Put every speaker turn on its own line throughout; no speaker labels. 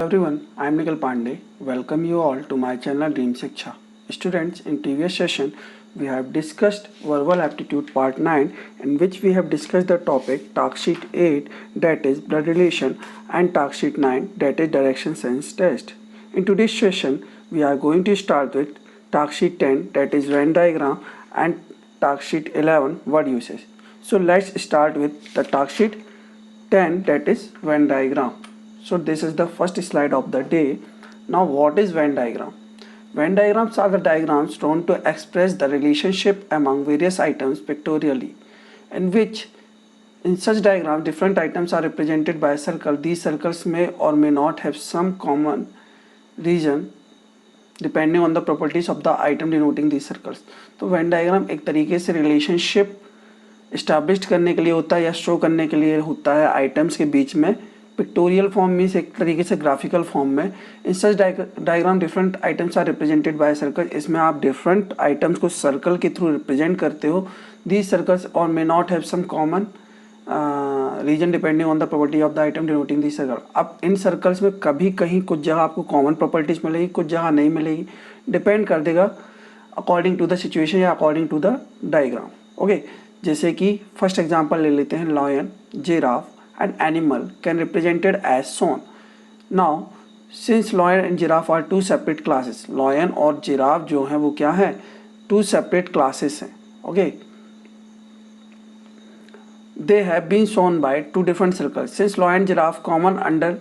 everyone, I am Nikhil Pandey. Welcome you all to my channel Dream Shiksha. Students, in previous session we have discussed verbal aptitude part 9, in which we have discussed the topic task sheet 8, that is blood relation, and task sheet 9, that is direction sense test. In today's session we are going to start with task sheet 10, that is Venn diagram, and task sheet 11, word usage. So let's start with the task sheet 10, that is Venn diagram. So this is the first slide of the day. Now what is Venn diagram? Venn diagrams are the diagrams drawn to express the relationship among various items pictorially, in which in such diagram different items are represented by a circle. These circles may or may not have some common region depending on the properties of the item denoting these circles. तो Venn diagram एक तरीके से relationship established करने के लिए होता है या show करने के लिए होता है आइटम्स के बीच में, पिक्टोरियल फॉर्म में एक तरीके से ग्राफिकल फॉर्म में. In such diagram different items are represented by circle. इसमें आप डिफरेंट आइटम्स को सर्कल के थ्रू रिप्रेजेंट करते हो. दीज सर्कल्स और may not have some common region depending on the property of the item denoting the circle. अब इन circles में कभी कहीं कुछ जगह आपको कॉमन प्रॉपर्टीज मिलेगी, कुछ जगह नहीं मिलेगी. डिपेंड कर देगा अकॉर्डिंग टू द सिचुएशन या according to the diagram. Okay, जैसे कि फर्स्ट एग्जांपल ले लेते हैं. Lion, giraffe and animal can represented as shown. Now since lion and giraffe are two separate classes, lion और giraffe जो है वो क्या है, two separate classes हैं. Okay, they have been shown by two different circles. Since lion and giraffe common under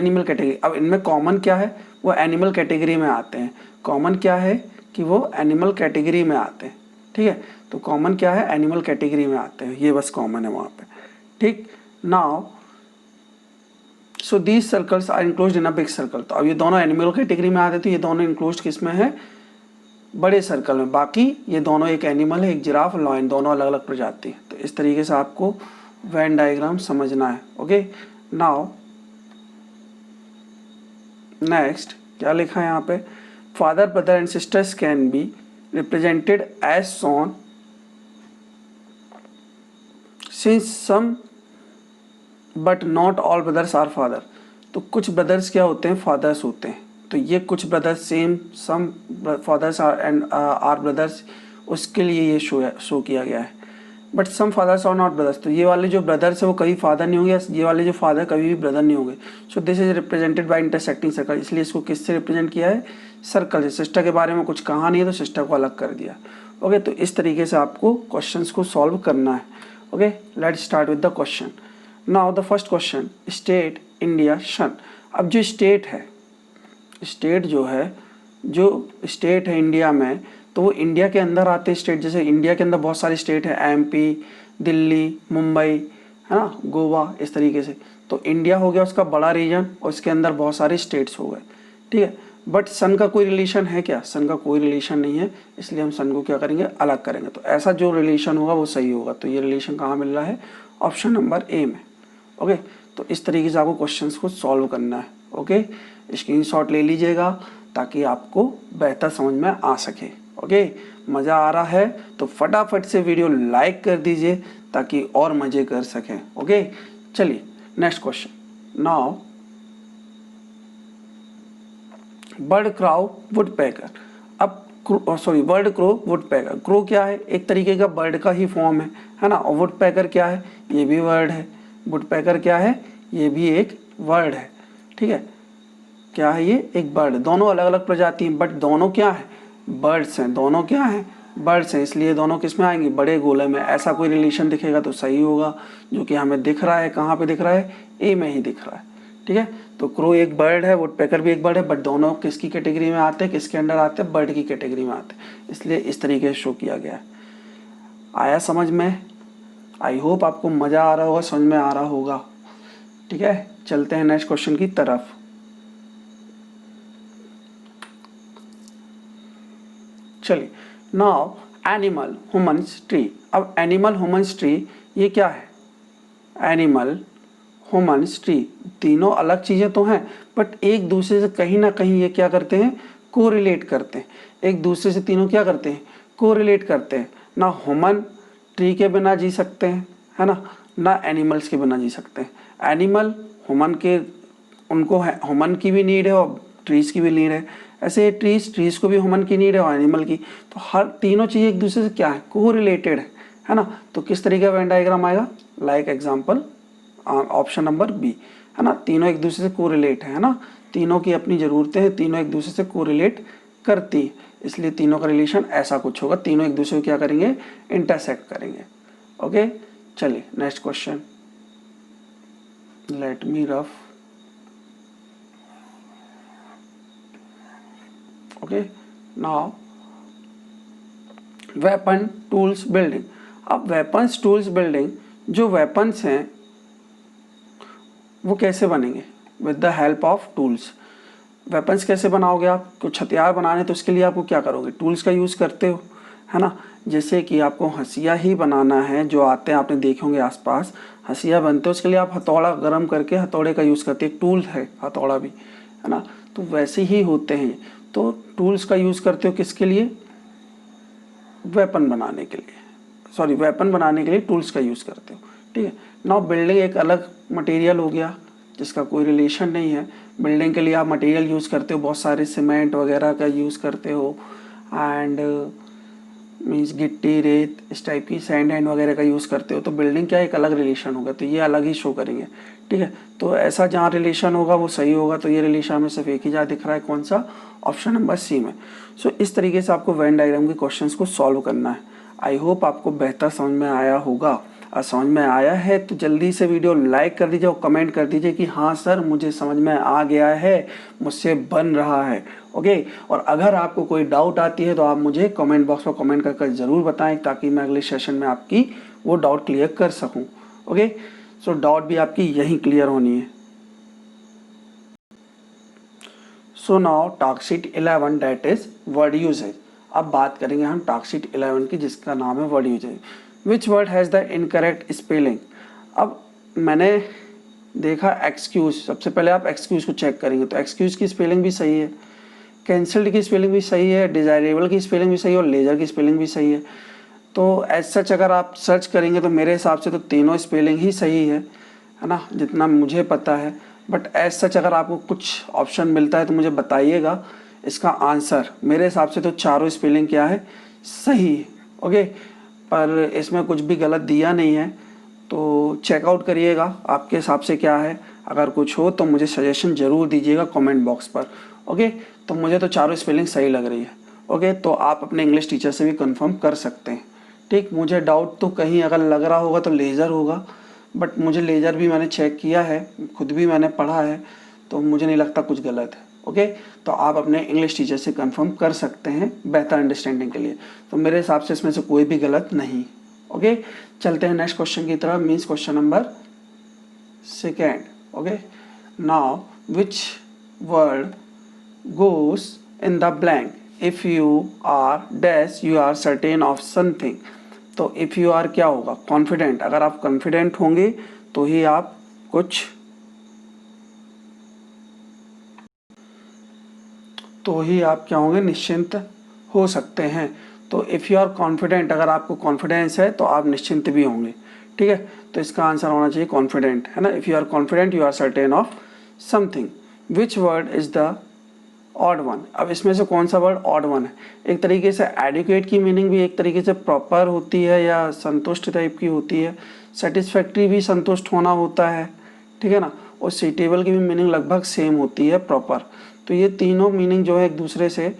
animal category. अब इनमें common क्या है, वो animal category में आते हैं. common क्या है कि वो animal category में आते हैं. ठीक है, तो common क्या है, animal category में आते हैं. ये बस common है वहाँ पे. ठीक. Now, so these circles are enclosed in a big circle. तो अब ये दोनों एनिमल कैटेगरी में आते, तो ये दोनों इंक्लोज्ड किस में है, बड़े सर्कल में. बाकी ये दोनों एक एनिमल है, एक जिराफ और लायन, दोनों अलग अलग प्रजाति है. तो इस तरीके से आपको वेन डायग्राम समझना है. ओके, नाउ नेक्स्ट क्या लिखा है यहाँ पे, father brother and sisters can be represented as shown since some but not all brothers are father. तो कुछ ब्रदर्स क्या होते हैं, फादर्स होते हैं. तो ये कुछ brothers same some fathers are and are brothers, उसके लिए ये शो किया गया है. But some fathers are not brothers. तो ये वाले जो ब्रदर्स है वो कभी फादर नहीं होंगे, ये वाले जो फादर कभी भी ब्रदर नहीं होंगे. So this is represented by intersecting circle. इसलिए इसको किससे रिप्रेजेंट किया है, सर्कल से. सिस्टर के बारे में कुछ कहा नहीं है तो सिस्टर को अलग कर दिया. ओके, तो इस तरीके से आपको क्वेश्चन को सॉल्व करना है. Okay, let's start with the question. Now the first question, state India sun. अब जो स्टेट है, स्टेट जो है, जो स्टेट है इंडिया में, तो वो इंडिया के अंदर आते हैं स्टेट. जैसे इंडिया के अंदर बहुत सारी स्टेट है, एमपी, दिल्ली, मुंबई, है ना, गोवा, इस तरीके से. तो इंडिया हो गया उसका बड़ा रीजन और उसके अंदर बहुत सारे स्टेट्स हो गए. ठीक है, बट सन का कोई रिलेशन है क्या, सन का कोई रिलेशन नहीं है. इसलिए हम सन को क्या करेंगे, अलग करेंगे. तो ऐसा जो रिलेशन होगा वो सही होगा. तो ये रिलेशन कहाँ मिल रहा है, ऑप्शन नंबर ए में. ओके, तो इस तरीके से आपको क्वेश्चंस को सॉल्व करना है. ओके, स्क्रीनशॉट ले लीजिएगा ताकि आपको बेहतर समझ में आ सके. ओके, मज़ा आ रहा है तो फटाफट से वीडियो लाइक कर दीजिए ताकि और मज़े कर सकें. ओके, चलिए next question. Now bird, crow, woodpecker. अब bird, crow, woodpecker. Crow क्या है, एक तरीके का बर्ड का ही फॉर्म है ना. और वुड पैकर क्या है, ये भी वर्ड है. वुड पैकर क्या है, ये भी एक वर्ड है. ठीक है, क्या है, ये एक बर्ड. दोनों अलग अलग प्रजाति हैं, बट दोनों क्या है, बर्ड्स हैं. दोनों क्या हैं, बर्ड्स हैं. इसलिए दोनों किस में आएंगे, बड़े गोले में. ऐसा कोई रिलेशन दिखेगा तो सही होगा, जो कि हमें दिख रहा है. कहाँ पे दिख रहा है, ए में ही दिख रहा है. ठीक है, तो क्रो एक बर्ड है, वुड पैकर भी एक बर्ड है, बट दोनों किसकी कैटेगरी में आते हैं, किसके अंडर आते हैं, बर्ड की कैटेगरी में आते हैं. इसलिए इस तरीके से शो किया गया है. आया समझ में, आई होप आपको मज़ा आ रहा होगा, समझ में आ रहा होगा. ठीक है, चलते हैं नेक्स्ट क्वेश्चन की तरफ. चलिए, नाउ एनिमल, ह्यूमन्स, ट्री. अब एनिमल, ह्यूमन्स, ट्री ये क्या है, एनिमल, ह्यूमन्स, ट्री तीनों अलग चीज़ें तो हैं, बट एक दूसरे से कहीं ना कहीं ये क्या करते हैं, कोरिलेट करते हैं. एक दूसरे से तीनों क्या करते हैं, कोरिलेट करते हैं. ना ह्यूमन ट्री के बिना जी सकते हैं, है ना एनिमल्स के बिना जी सकते हैं. एनिमल ह्यूमन के उनको ह्यूमन की भी नीड है और ट्रीज़ की भी नीड है, ऐसे ट्रीज़ को भी ह्यूमन की नीड है और एनिमल की। तो हर तीनों चीज़ एक दूसरे से क्या है, को रिलेटेड है ना। तो किस तरीके का वेन डायग्राम आएगा, like example option number B, है ना। तीनों एक दूसरे से को रिलेट है ना, तीनों की अपनी ज़रूरतें हैं, तीनों एक दूसरे से को रिलेट करती हैं, इसलिए तीनों का रिलेशन ऐसा कुछ होगा, तीनों एक दूसरे को क्या करेंगे, इंटरसेक्ट करेंगे। ओके, चलिए next question, let me rough. Okay, now weapon tools building. अब वेपन्स टूल्स बिल्डिंग, जो वेपन्स हैं वो कैसे बनेंगे, with the help of tools. Weapons कैसे बनाओगे आप, कुछ हथियार बनाने तो उसके लिए आपको क्या करोगे, टूल्स का यूज़ करते हो, है ना। जैसे कि आपको हंसिया ही बनाना है, जो आते हैं आपने देखे होंगे आसपास, हंसिया बनते हैं, उसके लिए आप हथौड़ा गर्म करके हथौड़े का यूज़ करते हैं, टूल है हथौड़ा भी, है ना। तो वैसे ही होते हैं, तो टूल्स का यूज़ करते हो किसके लिए, वेपन बनाने के लिए, सॉरी वेपन बनाने के लिए टूल्स का यूज़ करते हो, ठीक है। नाउ बिल्डिंग एक अलग मटेरियल हो गया जिसका कोई रिलेशन नहीं है। बिल्डिंग के लिए आप मटेरियल यूज़ करते हो, बहुत सारे सीमेंट वगैरह का यूज़ करते हो, एंड मीन्स गिट्टी रेत इस टाइप की सैंड एंड वगैरह का यूज़ करते हो। तो बिल्डिंग क्या एक अलग रिलेशन होगा, तो ये अलग ही शो करेंगे, ठीक है। तो ऐसा जहाँ रिलेशन होगा वो सही होगा, तो ये रिलेशन में सिर्फ एक ही जहाँ दिख रहा है, कौन सा, ऑप्शन नंबर सी में। सो इस तरीके से आपको वेन डायग्राम के क्वेश्चंस को सॉल्व करना है। आई होप आपको बेहतर समझ में आया होगा, और समझ में आया है तो जल्दी से वीडियो लाइक कर दीजिए और कमेंट कर दीजिए कि हाँ सर मुझे समझ में आ गया है, मुझसे बन रहा है। ओके, और अगर आपको कोई डाउट आती है तो आप मुझे कमेंट बॉक्स में कमेंट कर ज़रूर बताएं, ताकि मैं अगले सेशन में आपकी वो डाउट क्लियर कर सकूं। ओके, सो डाउट भी आपकी यहीं क्लियर होनी है। So now task 11 that is word usages. अब बात करेंगे हम टास्क 11 की, जिसका नाम है word usages. Which word has the incorrect spelling. अब मैंने देखा एक्सक्यूज, सबसे पहले आप एक्सक्यूज को चेक करेंगे तो एक्सक्यूज की स्पेलिंग भी सही है, कैंसल्ड की स्पेलिंग भी सही है, डिजायरेबल की स्पेलिंग भी सही है और लेजर की स्पेलिंग भी सही है। तो एज सच अगर आप सर्च करेंगे तो मेरे हिसाब से तो तीनों स्पेलिंग ही सही है ना, जितना मुझे पता है। बट एज सच अगर आपको कुछ ऑप्शन मिलता है तो मुझे बताइएगा इसका आंसर। मेरे हिसाब से तो चारों स्पेलिंग क्या है, सही है। ओके, पर इसमें कुछ भी गलत दिया नहीं है, तो चेकआउट करिएगा आपके हिसाब से क्या है। अगर कुछ हो तो मुझे सजेशन ज़रूर दीजिएगा कमेंट बॉक्स पर। ओके, तो मुझे तो चारों स्पेलिंग सही लग रही है। ओके, तो आप अपने इंग्लिश टीचर से भी कंफर्म कर सकते हैं। ठीक, मुझे डाउट तो कहीं अगर लग रहा होगा तो लेज़र होगा, बट मुझे लेज़र भी मैंने चेक किया है, खुद भी मैंने पढ़ा है, तो मुझे नहीं लगता कुछ गलत है। ओके, तो आप अपने इंग्लिश टीचर से कंफर्म कर सकते हैं बेहतर अंडरस्टैंडिंग के लिए। तो मेरे हिसाब से इसमें से कोई भी गलत नहीं। ओके, चलते हैं नेक्स्ट क्वेश्चन की तरफ, means question number 2। Okay, now which word गोes in the blank if you are dash you are certain of something। तो इफ़ यू आर क्या होगा, कॉन्फिडेंट। अगर आप कॉन्फिडेंट होंगे तो ही आप कुछ, तो ही आप क्या होंगे, निश्चिंत हो सकते हैं। तो इफ़ यू आर कॉन्फिडेंट, अगर आपको कॉन्फिडेंस है तो आप निश्चिंत भी होंगे, ठीक है। तो इसका आंसर होना चाहिए कॉन्फिडेंट, है ना। If you are confident you are certain of something. Which word is the odd one. अब इसमें से कौन सा वर्ड ऑड वन है। एक तरीके से एडिक्वेट की मीनिंग भी एक तरीके से प्रॉपर होती है या संतुष्ट टाइप की होती है, सेटिस्फैक्ट्री भी संतुष्ट होना होता है, ठीक है ना, और सीटेबल की भी मीनिंग लगभग सेम होती है, प्रॉपर। तो ये तीनों मीनिंग जो है एक दूसरे से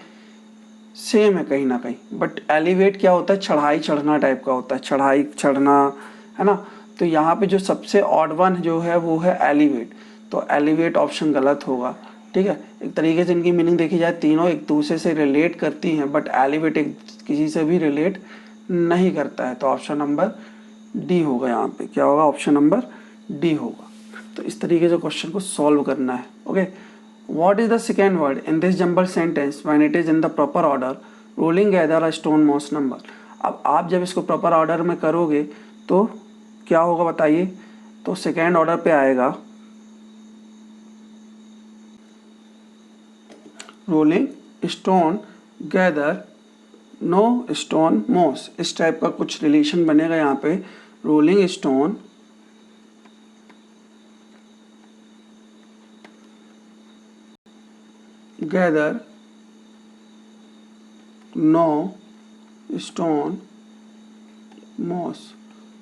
सेम है कहीं ना कहीं। बट एलिवेट क्या होता है, चढ़ाई चढ़ना टाइप का होता है, चढ़ाई चढ़ना, है ना। तो यहाँ पे जो सबसे ऑड वन जो है वो है एलिवेट, तो एलिवेट ऑप्शन गलत होगा, ठीक है। एक तरीके से इनकी मीनिंग देखी जाए तीनों एक दूसरे से रिलेट करती हैं, बट एलिवेट एक किसी से भी रिलेट नहीं करता है। तो ऑप्शन नंबर डी होगा, यहाँ पे क्या होगा, ऑप्शन नंबर डी होगा। तो इस तरीके से क्वेश्चन को सॉल्व करना है। Okay, what is the second word in this jumbled sentence when it is in the proper order rolling gather a stone most number। अब आप जब इसको प्रॉपर ऑर्डर में करोगे तो क्या होगा बताइए। तो सेकेंड ऑर्डर पे आएगा rolling stone gather no stone moss, इस टाइप का कुछ रिलेशन बनेगा यहाँ पे। Rolling stone gather no stone moss.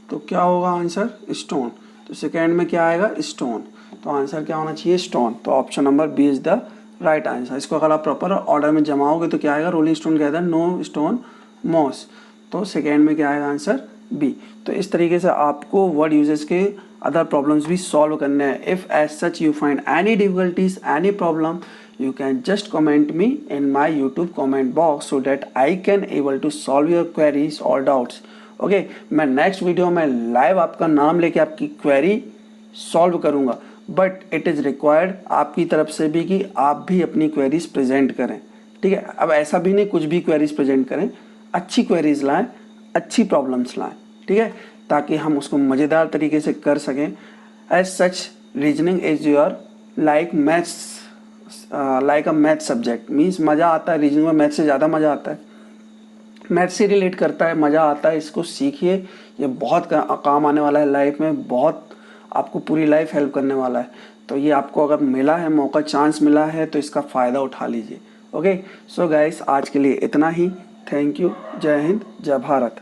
तो क्या होगा आंसर? स्टोन। तो सेकेंड में क्या आएगा? स्टोन। तो आंसर क्या होना चाहिए? स्टोन। तो option number B is the right answer. इसको अगर आप प्रॉपर ऑर्डर में जमाओगे तो क्या आएगा? Rolling stone gather no stone moss. तो सेकेंड में क्या आएगा आंसर? बी। तो इस तरीके से आपको वर्ड यूजेस के अदर प्रॉब्लम्स भी सॉल्व करने हैं। If as such you find any difficulties, any problem, you can just comment me in my YouTube comment box so that I can able to solve your queries or doubts. Okay मैं next video में live आपका नाम लेके आपकी query solve करूंगा, but it is required आपकी तरफ से भी कि आप भी अपनी क्वेरीज प्रेजेंट करें। ठीक है, अब ऐसा भी नहीं कुछ भी क्वेरीज प्रेजेंट करें, अच्छी क्वेरीज लाएं, अच्छी प्रॉब्लम्स लाएं। ठीक है, ताकि हम उसको मज़ेदार तरीके से कर सकें। As such reasoning is your like maths, like a math subject. Means मज़ा आता है रीजनिंग में, मैथ से ज़्यादा मज़ा आता है, मैथ से रिलेट करता है, मज़ा आता है। इसको सीखिए, ये बहुत काम आने वाला है लाइफ में, बहुत आपको पूरी लाइफ हेल्प करने वाला है। तो ये आपको अगर मिला है मौका, चांस मिला है, तो इसका फ़ायदा उठा लीजिए। ओके सो गाइस, आज के लिए इतना ही। Thank you. जय हिंद, जय भारत।